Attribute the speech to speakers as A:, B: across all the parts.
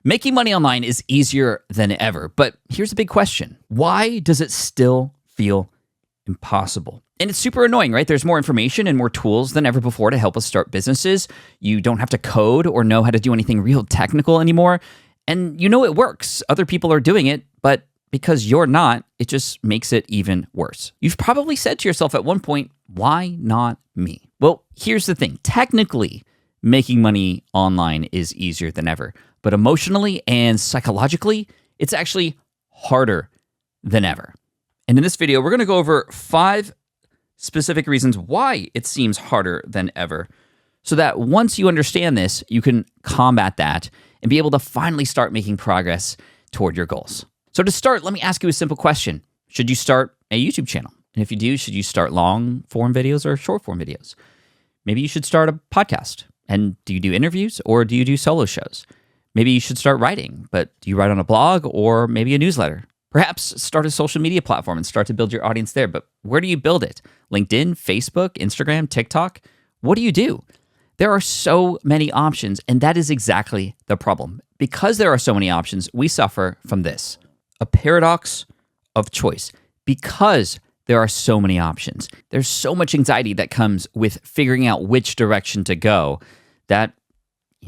A: Making money online is easier than ever, but here's a big question. Why does it still feel impossible? And it's super annoying, right? There's more information and more tools than ever before to help us start businesses. You don't have to code or know how to do anything real technical anymore. And you know it works. Other people are doing it, but because you're not, it just makes it even worse. You've probably said to yourself at one point, why not me? Well, here's the thing. Technically, making money online is easier than ever. But emotionally and psychologically, it's actually harder than ever. And in this video, we're going to go over 5 specific reasons why it seems harder than ever, so that once you understand this, you can combat that and be able to finally start making progress toward your goals. So to start, let me ask you a simple question. Should you start a YouTube channel? And if you do, should you start long form videos or short form videos? Maybe you should start a podcast. And do you do interviews or do you do solo shows? Maybe you should start writing, but do you write on a blog or maybe a newsletter? Perhaps start a social media platform and start to build your audience there. But where do you build it? LinkedIn, Facebook, Instagram, TikTok? What do you do? There are so many options, and that is exactly the problem. Because there are so many options, we suffer from this, a paradox of choice. Because there are so many options, there's so much anxiety that comes with figuring out which direction to go that,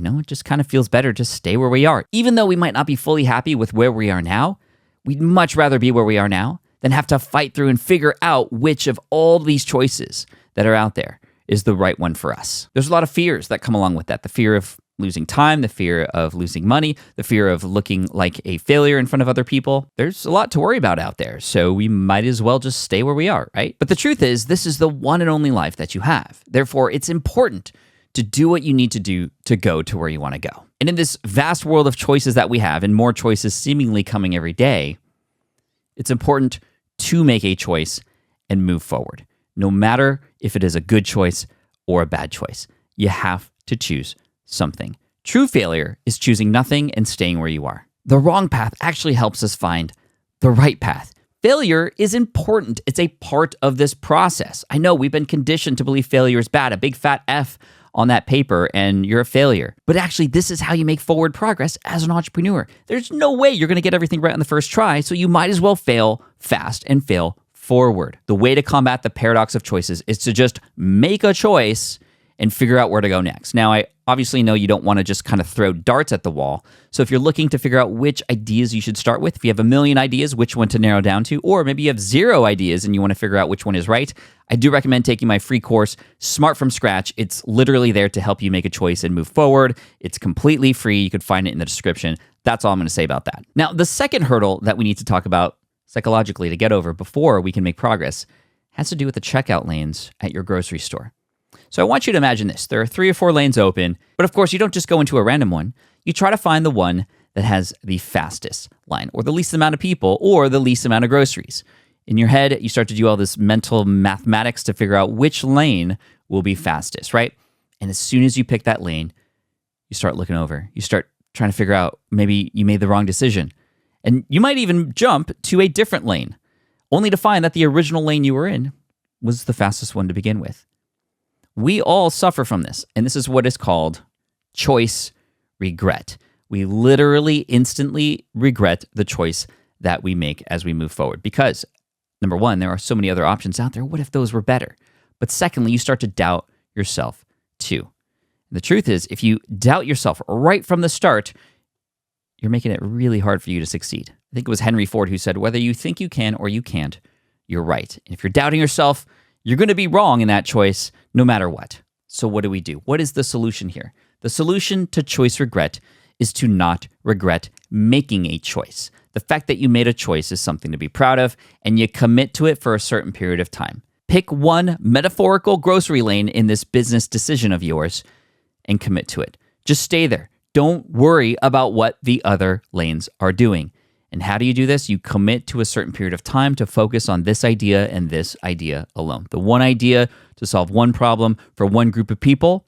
A: it just kind of feels better to stay where we are. Even though we might not be fully happy with where we are now, we'd much rather be where we are now than have to fight through and figure out which of all these choices that are out there is the right one for us. There's a lot of fears that come along with that. The fear of losing time, the fear of losing money, the fear of looking like a failure in front of other people. There's a lot to worry about out there, so we might as well just stay where we are, right? But the truth is, this is the one and only life that you have. Therefore, it's important to do what you need to do to go to where you want to go. And in this vast world of choices that we have, and more choices seemingly coming every day, it's important to make a choice and move forward. No matter if it is a good choice or a bad choice, you have to choose something. True failure is choosing nothing and staying where you are. The wrong path actually helps us find the right path. Failure is important. It's a part of this process. I know we've been conditioned to believe failure is bad, a big fat F on that paper, and you're a failure. But actually, this is how you make forward progress as an entrepreneur. There's no way you're going to get everything right on the first try, so you might as well fail fast and fail forward. The way to combat the paradox of choices is to just make a choice and figure out where to go next. Now, I obviously know you don't want to just kind of throw darts at the wall. So if you're looking to figure out which ideas you should start with, if you have a million ideas, which one to narrow down to, or maybe you have 0 ideas and you want to figure out which one is right, I do recommend taking my free course, Smart from Scratch. It's literally there to help you make a choice and move forward. It's completely free. You could find it in the description. That's all I'm going to say about that. Now, the second hurdle that we need to talk about psychologically to get over before we can make progress has to do with the checkout lanes at your grocery store. So I want you to imagine this. There are 3 or 4 lanes open, but of course you don't just go into a random one. You try to find the one that has the fastest line, or the least amount of people, or the least amount of groceries. In your head, you start to do all this mental mathematics to figure out which lane will be fastest, right? And as soon as you pick that lane, you start looking over. You start trying to figure out maybe you made the wrong decision. And you might even jump to a different lane, only to find that the original lane you were in was the fastest one to begin with. We all suffer from this, and this is what is called choice regret. We literally instantly regret the choice that we make as we move forward because, number one, there are so many other options out there. What if those were better? But secondly, you start to doubt yourself too. And the truth is, if you doubt yourself right from the start, you're making it really hard for you to succeed. I think it was Henry Ford who said, whether you think you can or you can't, you're right. And if you're doubting yourself, you're going to be wrong in that choice no matter what. So what do we do? What is the solution here? The solution to choice regret is to not regret making a choice. The fact that you made a choice is something to be proud of, and you commit to it for a certain period of time. Pick one metaphorical grocery lane in this business decision of yours and commit to it. Just stay there. Don't worry about what the other lanes are doing. And how do you do this? You commit to a certain period of time to focus on this idea and this idea alone. The one idea to solve one problem for one group of people,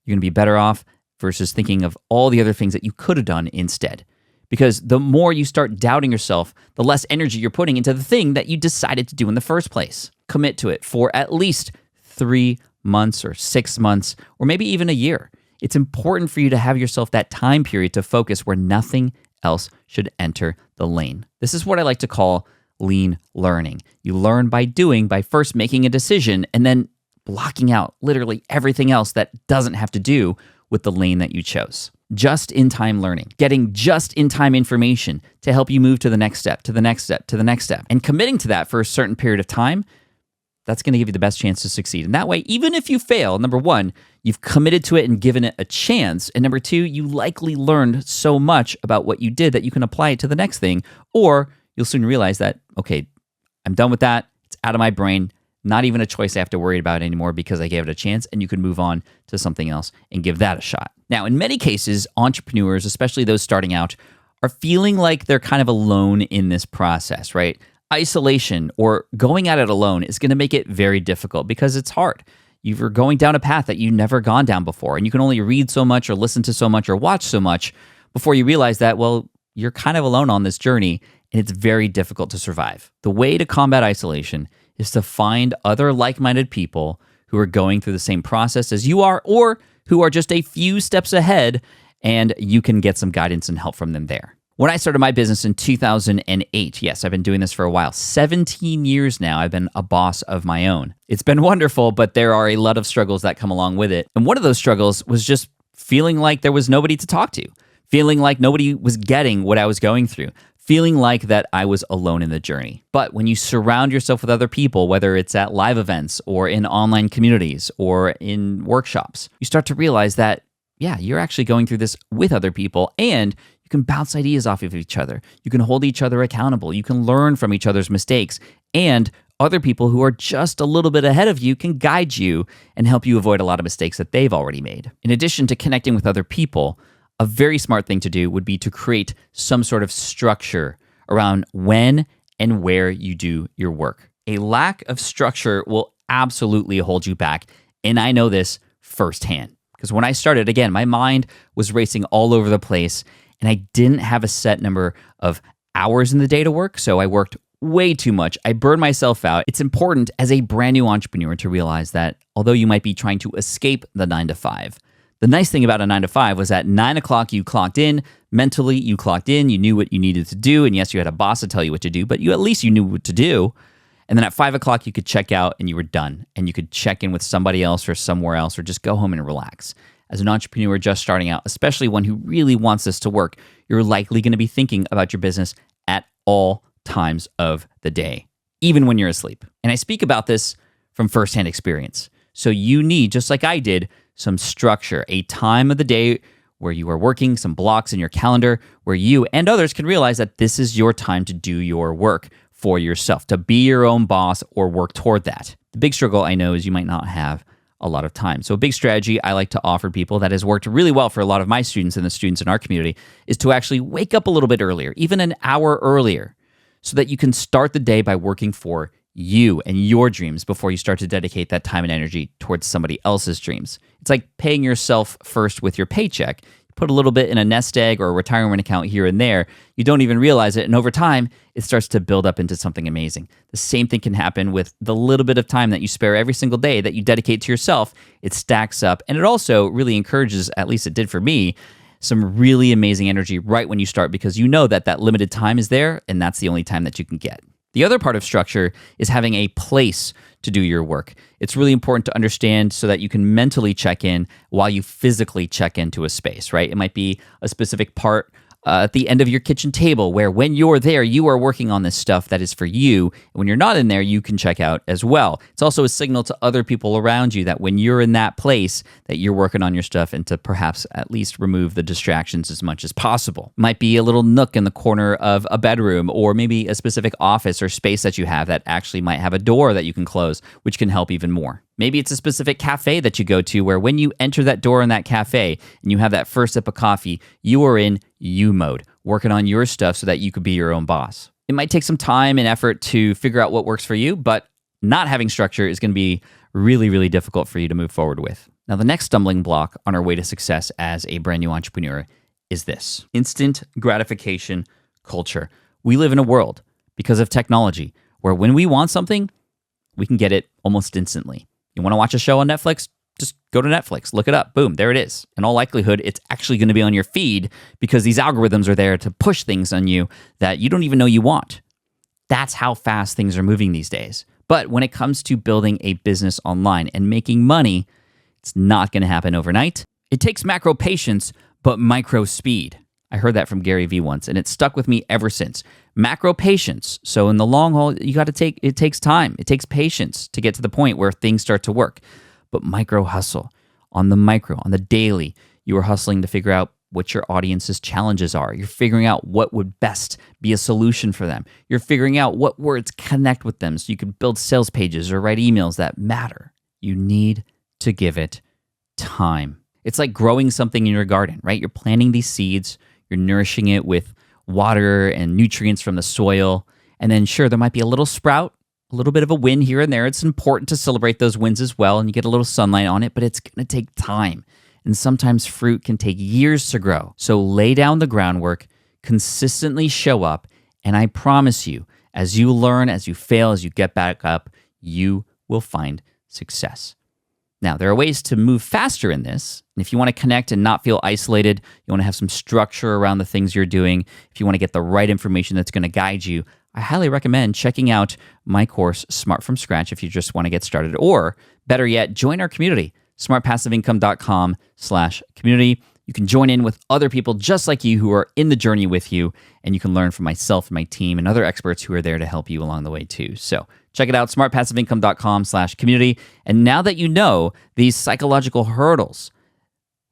A: you're going to be better off versus thinking of all the other things that you could have done instead. Because the more you start doubting yourself, the less energy you're putting into the thing that you decided to do in the first place. Commit to it for at least 3 months or 6 months, or maybe even a year. It's important for you to have yourself that time period to focus where nothing else should enter the lane. This is what I like to call lean learning. You learn by doing, by first making a decision and then blocking out literally everything else that doesn't have to do with the lane that you chose. Just-in-time learning, getting just-in-time information to help you move to the next step, to the next step, to the next step. And committing to that for a certain period of time, that's going to give you the best chance to succeed. And that way, even if you fail, number one, you've committed to it and given it a chance. And number two, you likely learned so much about what you did that you can apply it to the next thing. Or you'll soon realize that, okay, I'm done with that. It's out of my brain. Not even a choice I have to worry about anymore because I gave it a chance, and you can move on to something else and give that a shot. Now, in many cases, entrepreneurs, especially those starting out, are feeling like they're kind of alone in this process, right? Isolation or going at it alone is going to make it very difficult because it's hard. You're going down a path that you've never gone down before, and you can only read so much or listen to so much or watch so much before you realize that, well, you're kind of alone on this journey, and it's very difficult to survive. The way to combat isolation is to find other like-minded people who are going through the same process as you are or who are just a few steps ahead, and you can get some guidance and help from them there. When I started my business in 2008, yes, I've been doing this for a while, 17 years now, I've been a boss of my own. It's been wonderful, but there are a lot of struggles that come along with it. And one of those struggles was just feeling like there was nobody to talk to, feeling like nobody was getting what I was going through, feeling like that I was alone in the journey. But when you surround yourself with other people, whether it's at live events or in online communities or in workshops, you start to realize that, yeah, you're actually going through this with other people, and you can bounce ideas off of each other. You can hold each other accountable. You can learn from each other's mistakes, and other people who are just a little bit ahead of you can guide you and help you avoid a lot of mistakes that they've already made. In addition to connecting with other people, a very smart thing to do would be to create some sort of structure around when and where you do your work. A lack of structure will absolutely hold you back, and I know this firsthand. Because when I started, again, my mind was racing all over the place, and I didn't have a set number of hours in the day to work, so I worked way too much. I burned myself out. It's important as a brand new entrepreneur to realize that although you might be trying to escape the 9-to-5, the nice thing about a 9-to-5 was at 9 o'clock you clocked in, mentally you clocked in, you knew what you needed to do, and yes, you had a boss to tell you what to do, but at least you knew what to do. And then at 5 o'clock you could check out and you were done, and you could check in with somebody else or somewhere else or just go home and relax. As an entrepreneur just starting out, especially one who really wants this to work, you're likely going to be thinking about your business at all times of the day, even when you're asleep. And I speak about this from firsthand experience. So you need, just like I did, some structure, a time of the day where you are working, some blocks in your calendar where you and others can realize that this is your time to do your work for yourself, to be your own boss or work toward that. The big struggle I know is you might not have a lot of time. So a big strategy I like to offer people that has worked really well for a lot of my students and the students in our community is to actually wake up a little bit earlier, even an hour earlier, so that you can start the day by working for you and your dreams before you start to dedicate that time and energy towards somebody else's dreams. It's like paying yourself first with your paycheck. You put a little bit in a nest egg or a retirement account here and there. You don't even realize it. And over time, it starts to build up into something amazing. The same thing can happen with the little bit of time that you spare every single day that you dedicate to yourself. It stacks up. And it also really encourages, at least it did for me, some really amazing energy right when you start, because you know that that limited time is there and that's the only time that you can get. The other part of structure is having a place to do your work. It's really important to understand so that you can mentally check in while you physically check into a space, right? It might be a specific part at the end of your kitchen table where when you're there, you are working on this stuff that is for you. And when you're not in there, you can check out as well. It's also a signal to other people around you that when you're in that place, that you're working on your stuff and to perhaps at least remove the distractions as much as possible. It might be a little nook in the corner of a bedroom or maybe a specific office or space that you have that actually might have a door that you can close, which can help even more. Maybe it's a specific cafe that you go to where when you enter that door in that cafe and you have that first sip of coffee, you are in you mode, working on your stuff so that you could be your own boss. It might take some time and effort to figure out what works for you, but not having structure is going to be really, really difficult for you to move forward with. Now, the next stumbling block on our way to success as a brand new entrepreneur is this: instant gratification culture. We live in a world, because of technology, where when we want something, we can get it almost instantly. You want to watch a show on Netflix? Just Go to Netflix, look it up. Boom, there it is. In all likelihood, it's actually going to be on your feed because these algorithms are there to push things on you that you don't even know you want. That's how fast things are moving these days. But when it comes to building a business online and making money, it's not going to happen overnight. It takes macro patience, but micro speed. I heard that from Gary Vee once, and it stuck with me ever since. Macro patience. So in the long haul, it takes time. It takes patience to get to the point where things start to work. But micro hustle, on the daily, you are hustling to figure out what your audience's challenges are. You're figuring out what would best be a solution for them. You're figuring out what words connect with them so you can build sales pages or write emails that matter. You need to give it time. It's like growing something in your garden, right? You're planting these seeds, you're nourishing it with water and nutrients from the soil, and then sure, there might be a little sprout, a little bit of a win here and there. It's important to celebrate those wins as well, and you get a little sunlight on it, but it's going to take time. And sometimes fruit can take years to grow. So lay down the groundwork, consistently show up, and I promise you, as you learn, as you fail, as you get back up, you will find success. Now, there are ways to move faster in this. And if you want to connect and not feel isolated, you want to have some structure around the things you're doing, if you want to get the right information that's going to guide you, I highly recommend checking out my course, Smart from Scratch, if you just want to get started. Or better yet, join our community, smartpassiveincome.com/community. You can join in with other people just like you who are in the journey with you, and you can learn from myself and my team and other experts who are there to help you along the way too. So check it out, smartpassiveincome.com/community. And now that you know these psychological hurdles,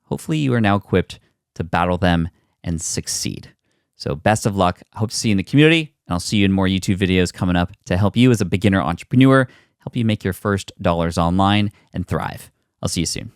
A: hopefully you are now equipped to battle them and succeed. So best of luck. I hope to see you in the community, and I'll see you in more YouTube videos coming up to help you as a beginner entrepreneur, help you make your first dollars online and thrive. I'll see you soon.